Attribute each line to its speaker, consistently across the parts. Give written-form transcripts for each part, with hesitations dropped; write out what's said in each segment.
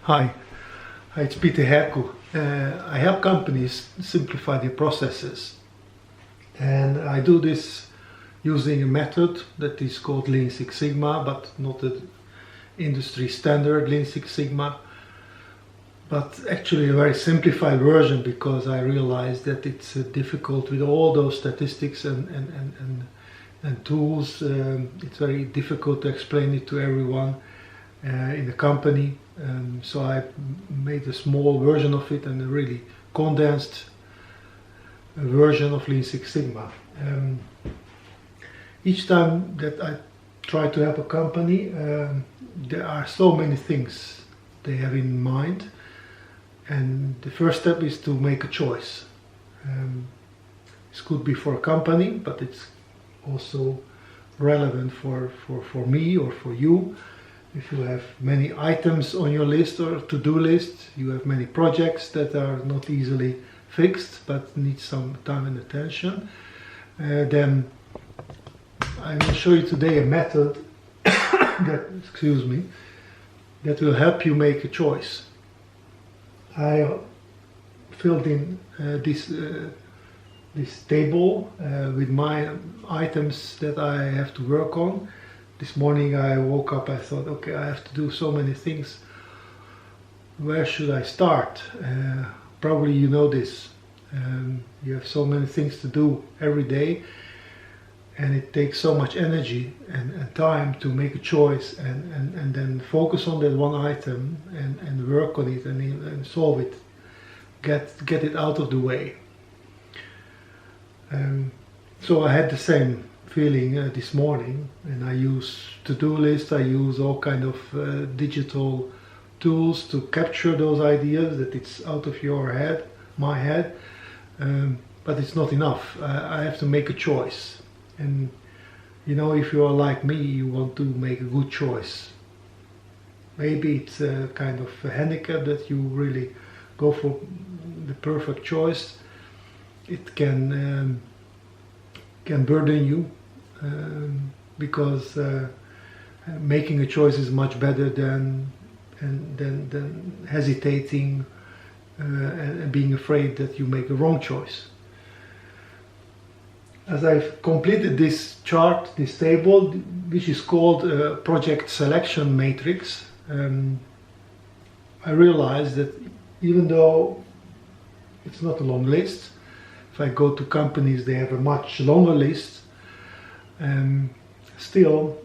Speaker 1: Hi, it's Peter Herku. I help companies simplify their processes, and I do this using a method that is called Lean Six Sigma, but not the industry standard Lean Six Sigma, but actually a very simplified version, because I realized that it's difficult with all those statistics and tools. It's very difficult to explain it to everyone in the company. So I made a small version of it and a really condensed version of Lean Six Sigma. Each time that I try to help a company, there are so many things they have in mind, and the first step is to make a choice. This could be for a company, but it's also relevant for me or for you. If you have many items on your list or to-do list, you have many projects that are not easily fixed but need some time and attention, then I will show you today a method that will help you make a choice. I filled in this table with my items that I have to work on. This morning I woke up, I thought, okay, I have to do so many things. Where should I start? Probably you know this. You have so many things to do every day, and it takes so much energy and time to make a choice and then focus on that one item and work on it and solve it. Get it out of the way. So I had the same feeling this morning, and I use to-do lists, I use all kind of digital tools to capture those ideas, that it's out of your head, my head, but it's not enough. I have to make a choice, and you know, if you are like me, you want to make a good choice. Maybe it's a kind of a handicap that you really go for the perfect choice. It can burden you, because making a choice is much better than hesitating and being afraid that you make a wrong choice. As I've completed this chart, this table, which is called a project selection matrix, I realized that even though it's not a long list, if I go to companies, they have a much longer list. Still,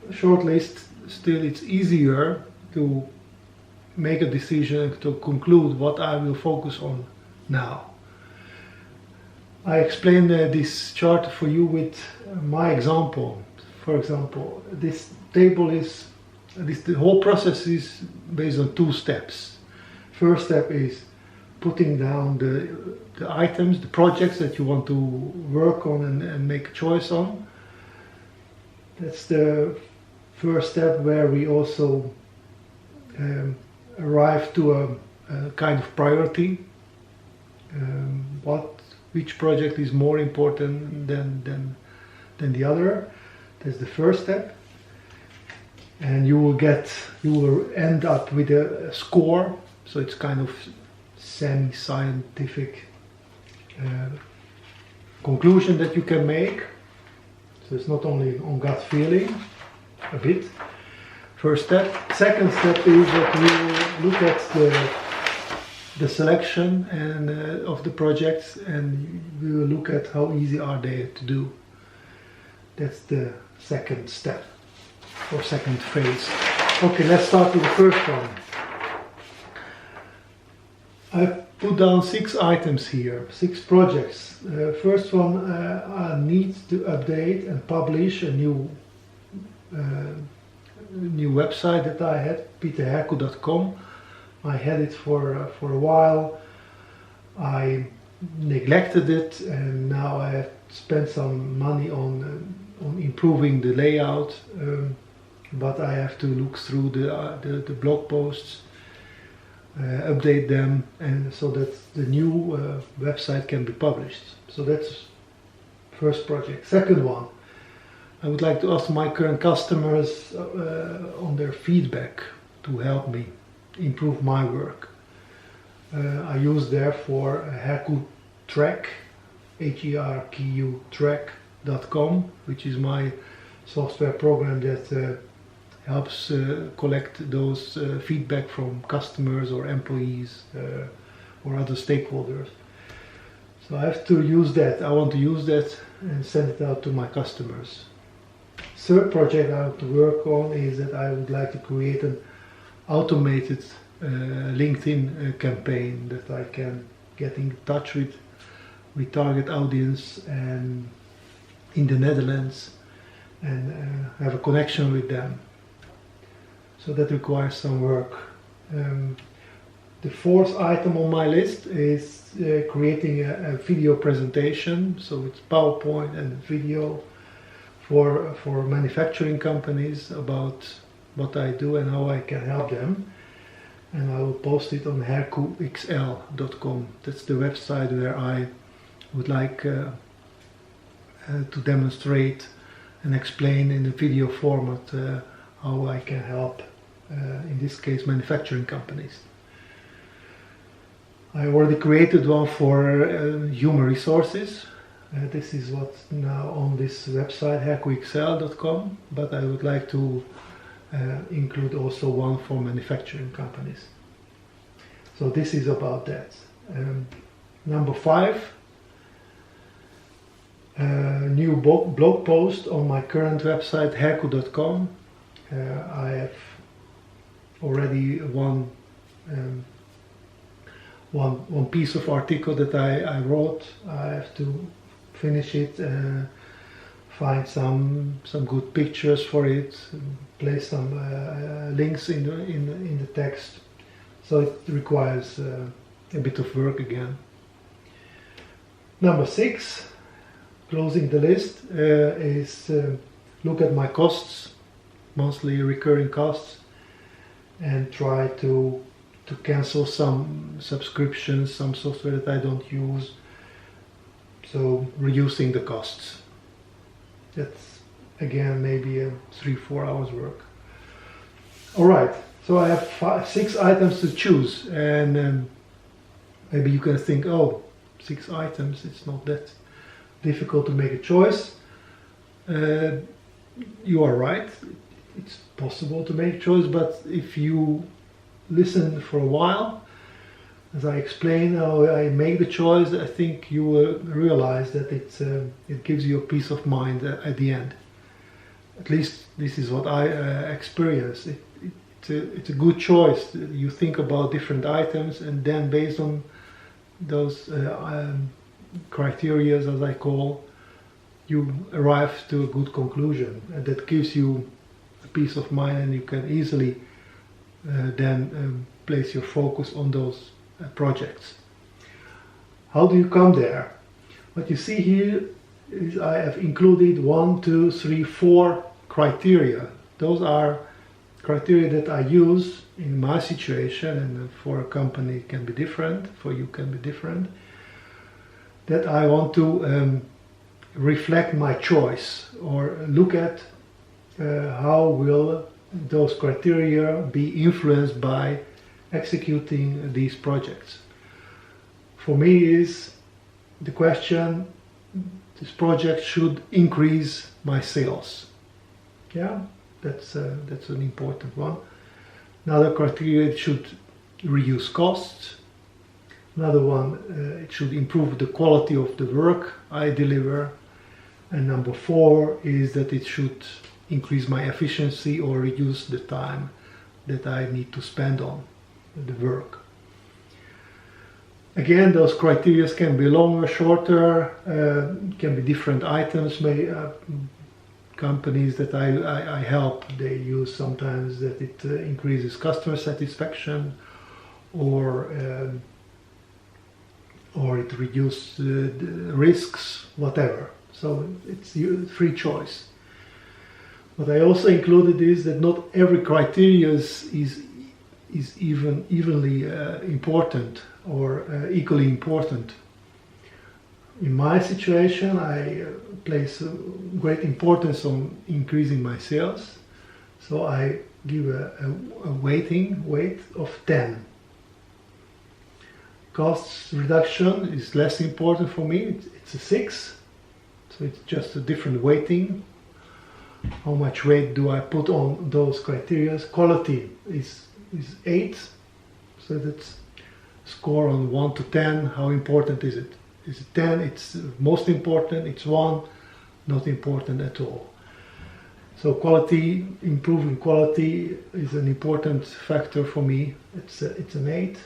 Speaker 1: a short list, it's easier to make a decision, to conclude what I will focus on now. I explained this chart for you with my example. For example, this table is, the whole process is based on two steps. First step is putting down the items, the projects that you want to work on and make a choice on. That's the first step, where we also arrive to a kind of priority. Which project is more important than the other? That's the first step, and you will end up with a score. So it's kind of semi-scientific conclusion that you can make. So it's not only on gut feeling, a bit. First step. Second step is that we look at the selection and of the projects, and we will look at how easy are they to do. That's the second step, or second phase. Okay, let's start with the first one. I put down 6 items here, 6 projects. First one, I need to update and publish a new website that I had, peterherku.com. I had it for a while. I neglected it, and now I have spent some money on improving the layout. But I have to look through the blog posts, update them, and so that the new website can be published. So that's first project. Second one, I would like to ask my current customers on their feedback to help me. improve my work. I use therefore Herku track, Herku track.com, which is my software program that helps collect those feedback from customers or employees or other stakeholders. So I have to use that. I want to use that and send it out to my customers. Third project I want to work on is that I would like to create an automated LinkedIn campaign that I can get in touch with target audience and in the Netherlands and have a connection with them. So that requires some work. The fourth item on my list is creating a video presentation. So it's PowerPoint and video for manufacturing companies about what I do and how I can help them. And I will post it on herkuxl.com. That's the website where I would like to demonstrate and explain in a video format how I can help, in this case, manufacturing companies. I already created one for human resources. This is what's now on this website, herkuxl.com, but I would like to include also one for manufacturing companies. So this is about that. Number 5, new blog post on my current website, herku.com. I have already one piece of article that I wrote. I have to finish it, find some good pictures for it, place some links in the text. So it requires a bit of work again. Number 6, closing the list, is look at my costs, monthly recurring costs, and try to cancel some subscriptions, some software that I don't use. So reducing the costs. That's again maybe a 3-4 hours work. All right, so I have 6 items to choose, and maybe you can think, oh, 6 items, it's not that difficult to make a choice. You are right, it's possible to make a choice, but if you listen for a while, as I explain how I make the choice, I think you will realize that it gives you a peace of mind at the end. At least this is what I experience. It's a good choice. You think about different items, and then based on those criteria, as I call, you arrive to a good conclusion, and that gives you a peace of mind, and you can easily then place your focus on those projects. How do you come there? What you see here is I have included 1, 2, 3, 4 criteria. Those are criteria that I use in my situation, and for a company it can be different, for you can be different, that I want to reflect my choice, or look at how will those criteria be influenced by executing these projects. For me is the question, this project should increase my sales. Yeah, that's an important one. Another criteria, it should reduce costs. Another one, it should improve the quality of the work I deliver. And number 4 is that it should increase my efficiency or reduce the time that I need to spend on the work. Again, those criteria can be longer, shorter, can be different items. Companies that I help, they use sometimes that it increases customer satisfaction, or it reduces the risks, whatever. So it's free choice. What I also included is that not every criteria is evenly important or equally important. In my situation, I place great importance on increasing my sales, so I give a weight of 10. Cost reduction is less important for me, it's a 6, so it's just a different weighting. How much weight do I put on those criteria? Quality is 8, so that's score on 1 to 10. How important is it? Is it 10? It's most important. It's 1, not important at all. So quality, improving quality is an important factor for me. It's an 8.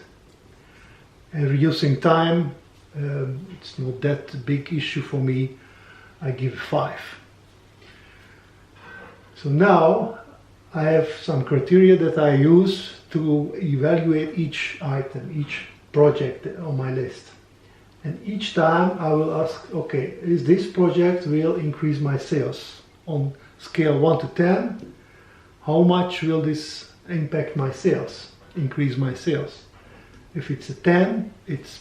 Speaker 1: And reducing time, it's not that big issue for me. I give 5. So now I have some criteria that I use to evaluate each item, each project on my list. And each time I will ask, okay, is this project will increase my sales? On scale 1 to 10, how much will this impact my sales, increase my sales? If it's a 10, it's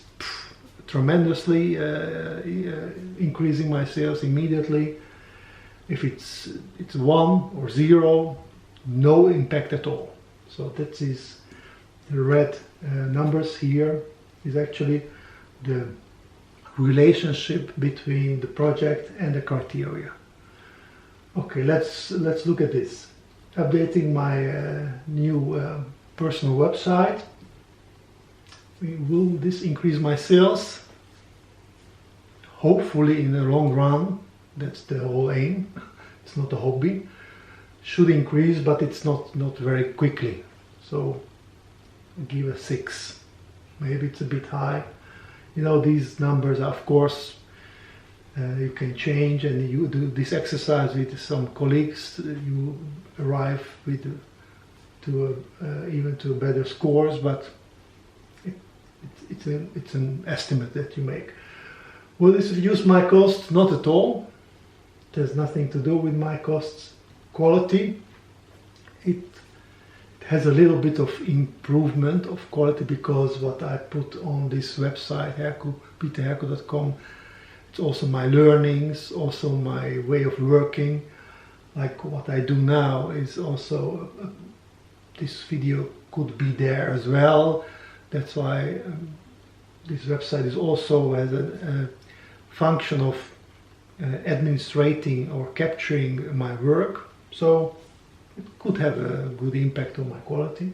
Speaker 1: tremendously increasing my sales immediately. If it's 1 or 0, no impact at all. So that is the red numbers here is actually the relationship between the project and the criteria. Okay, let's look at this. Updating my new personal website. Will this increase my sales? Hopefully in the long run. That's the whole aim. It's not a hobby. Should increase, but it's not very quickly. So give a 6. Maybe it's a bit high. You know, these numbers, of course, you can change, and you do this exercise with some colleagues. You arrive with even to better scores, but it's an estimate that you make. Will this reduce my costs? Not at all. It has nothing to do with my costs. Quality, it has a little bit of improvement of quality because what I put on this website, Herku, peterherku.com, it's also my learnings, also my way of working. Like what I do now is also, this video could be there as well. That's why this website is also has a function of administrating or capturing my work. So it could have a good impact on my quality.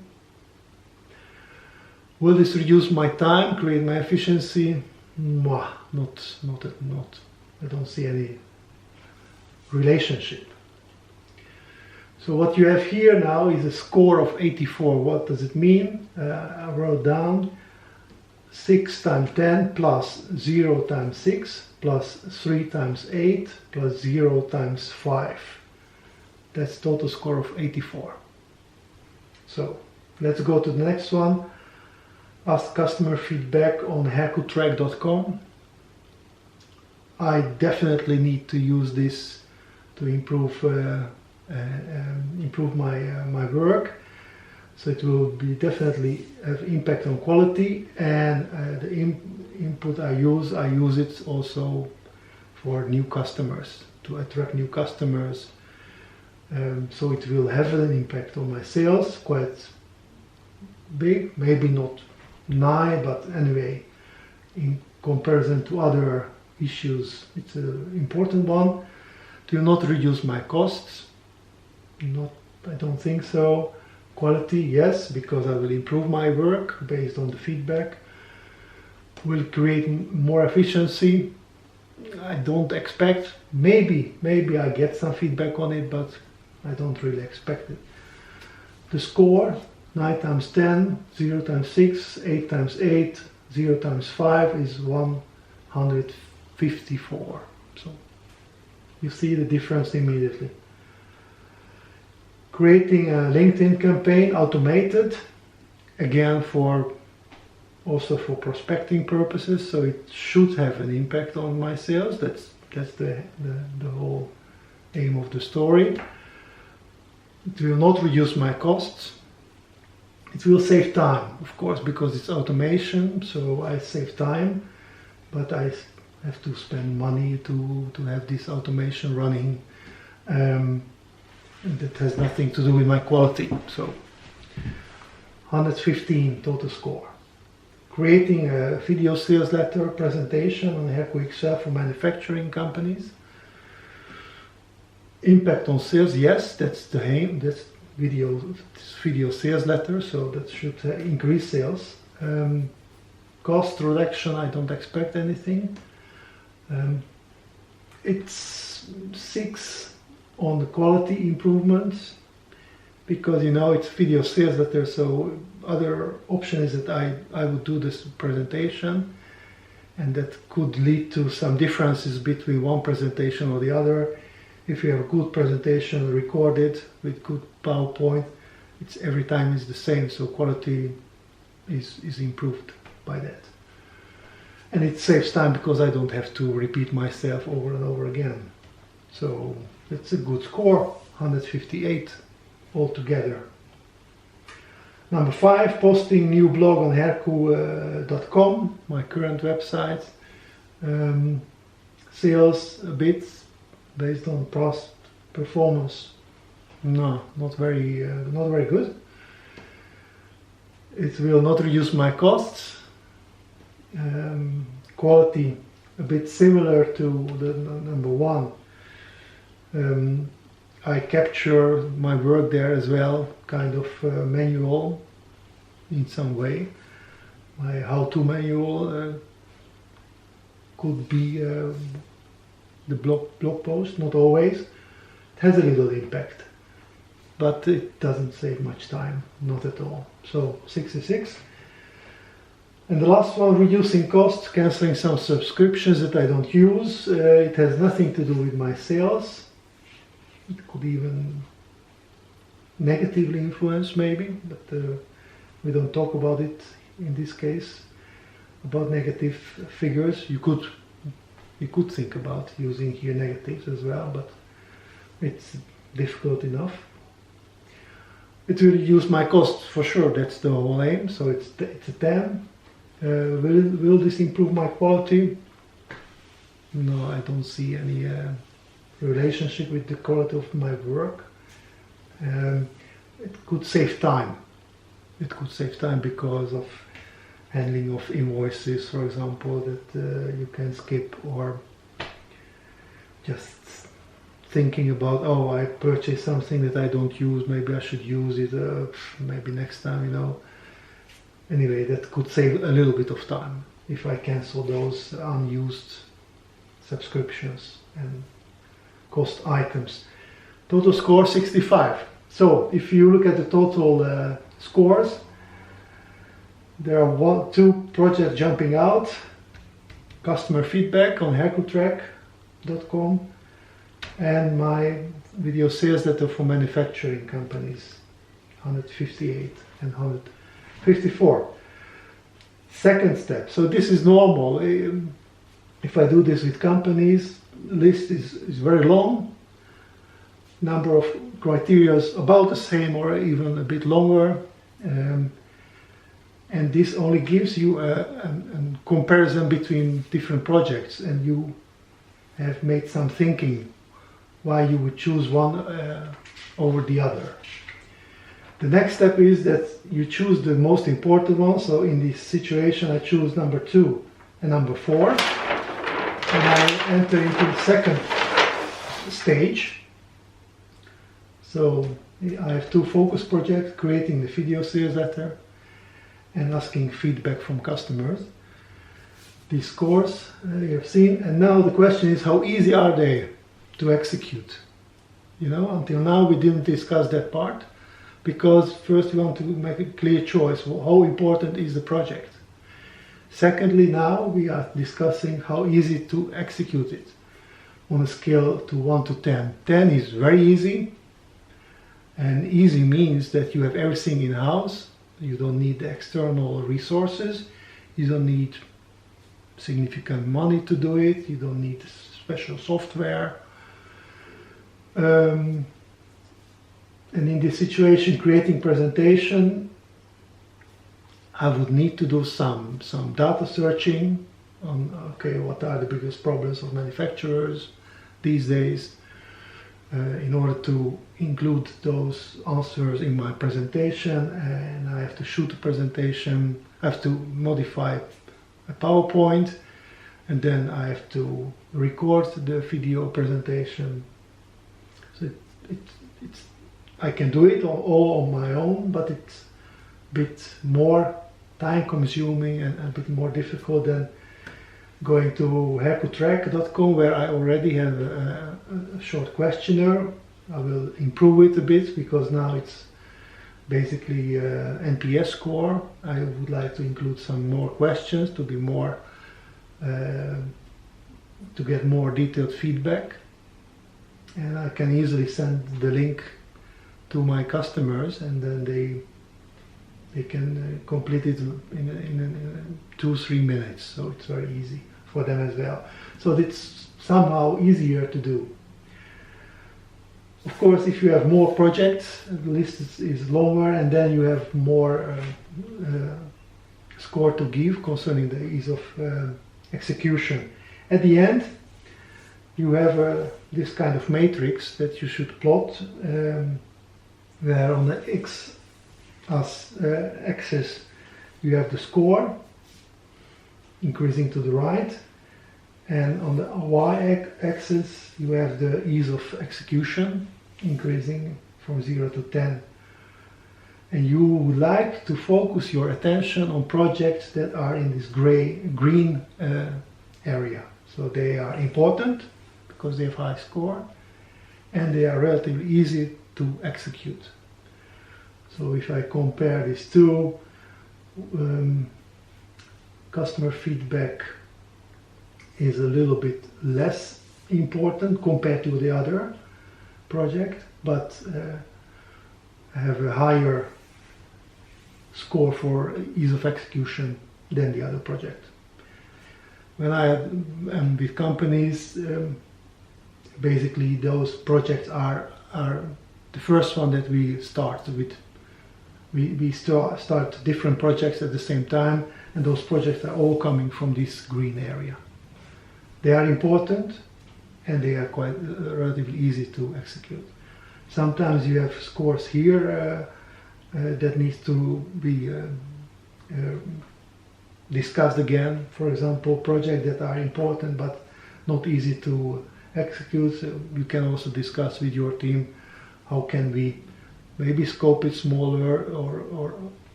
Speaker 1: Will this reduce my time, create my efficiency? Not. I don't see any relationship. So what you have here now is a score of 84. What does it mean? I wrote down 6 times 10 plus 0 times 6 plus 3 times 8 plus 0 times 5. That's total score of 84. So let's go to the next one. Ask customer feedback on herkutrack.com. I definitely need to use this to improve my work. So it will be definitely have impact on quality, and the input I use it also for new customers, to attract new customers. So it will have an impact on my sales, quite big, maybe not 9, but anyway, in comparison to other issues, it's an important one. It will not reduce my costs, I don't think so. Quality, yes, because I will improve my work based on the feedback. Will create more efficiency. I don't expect, maybe I get some feedback on it, but I don't really expect it. The score, 9 times 10, 0 times 6, 8 times 8, 0 times 5 is 154. So you see the difference immediately. Creating a LinkedIn campaign automated, again also for prospecting purposes, so it should have an impact on my sales. That's the whole aim of the story. It will not reduce my costs. It will save time, of course, because it's automation, so I save time, but I have to spend money to have this automation running. And that has nothing to do with my quality. So 115 total score. Creating a video sales letter presentation on Herku Excel for manufacturing companies. Impact on sales, yes, that's the aim. That's video sales letter, so that should increase sales. Cost reduction, I don't expect anything. It's 6 on the quality improvements, because it's video sales letter, so other option is that I would do this presentation, and that could lead to some differences between one presentation or the other. If you have a good presentation recorded with good PowerPoint, every time is the same, so quality is improved by that. And it saves time because I don't have to repeat myself over and over again. So that's a good score, 158 altogether. Number 5, posting new blog on herku.com, my current website. Sales a bit based on past performance. No, not very good. It will not reduce my costs. Quality a bit similar to the number 1. I capture my work there as well, kind of manual in some way. My how-to manual could be the blog post, not always. It has a little impact, but it doesn't save much time, not at all. So 66. And the last one, reducing costs, cancelling some subscriptions that I don't use. It has nothing to do with my sales. It could even negatively influence maybe, but we don't talk about it in this case, about negative figures. You could think about using here negatives as well, but it's difficult enough. It will reduce my costs for sure, that's the whole aim, so it's a 10. Will this improve my quality? No, I don't see any relationship with the quality of my work. It could save time. It could save time because of handling of invoices, for example, that you can skip, or just thinking about, oh, I purchased something that I don't use, maybe I should use it, maybe next time, Anyway, that could save a little bit of time if I cancel those unused subscriptions and cost items. Total score 65. So if you look at the total scores, there are 2 projects jumping out. Customer feedback on herkutrack.com and my video sales letter for manufacturing companies, 158 and 154. Second step, so this is normal. If I do this with companies, list is very long. Number of criteria is about the same or even a bit longer. And this only gives you a comparison between different projects, and you have made some thinking why you would choose one over the other. The next step is that you choose the most important one. So in this situation I choose number 2 and number 4, and I enter into the second stage. So I have 2 focus projects, creating the video sales letter and asking feedback from customers. These scores you have seen, and now the question is, how easy are they to execute? Until now we didn't discuss that part, because first we want to make a clear choice, how important is the project. Secondly, now we are discussing how easy to execute it on a scale to 1 to 10. 10 is very easy, and easy means that you have everything in-house. You don't need external resources, you don't need significant money to do it, you don't need special software. And in this situation, creating presentation, I would need to do some data searching on, okay, what are the biggest problems of manufacturers these days. in order to include those answers in my presentation, and I have to shoot a presentation, I have to modify a PowerPoint, and then I have to record the video presentation. So I can do it all on my own, but it's a bit more time consuming and a bit more difficult than going to herkutrack.com, where I already have a short questionnaire. I will improve it a bit because now it's basically NPS score. I would like to include some more questions to be more to get more detailed feedback, and I can easily send the link to my customers, and then they can complete it in 2-3 minutes. So it's very easy for them as well. So it's somehow easier to do. Of course, if you have more projects, the list is longer, and then you have more score to give concerning the ease of execution. At the end, you have this kind of matrix that you should plot, where on the x-axis you have the score increasing to the right, and on the y-axis you have the ease of execution increasing from 0 to 10. And you would like to focus your attention on projects that are in this green area. So they are important because they have high score, and they are relatively easy to execute. So if I compare these two, customer feedback is a little bit less important compared to the other project, but I have a higher score for ease of execution than the other project. When I am with companies, basically those projects are the first one that we start with. We start different projects at the same time, and those projects are all coming from this green area. They are important, and they are quite relatively easy to execute. Sometimes you have scores here that needs to be discussed again. For example, projects that are important but not easy to execute. So you can also discuss with your team how can we maybe scope it smaller, or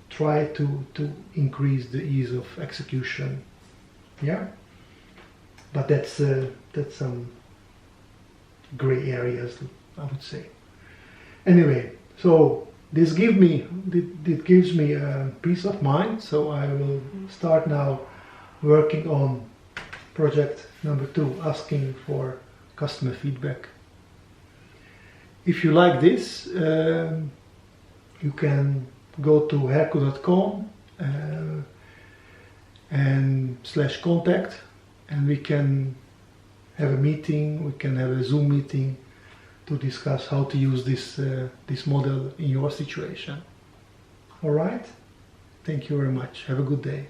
Speaker 1: try to increase the ease of execution. Yeah, but that's some gray areas, I would say. Anyway, so this gives me a peace of mind. So I will start now working on project number 2, asking for customer feedback. If you like this, you can go to herku.com and /contact, and we can have a meeting. We can have a Zoom meeting to discuss how to use this model in your situation. All right? Thank you very much. Have a good day.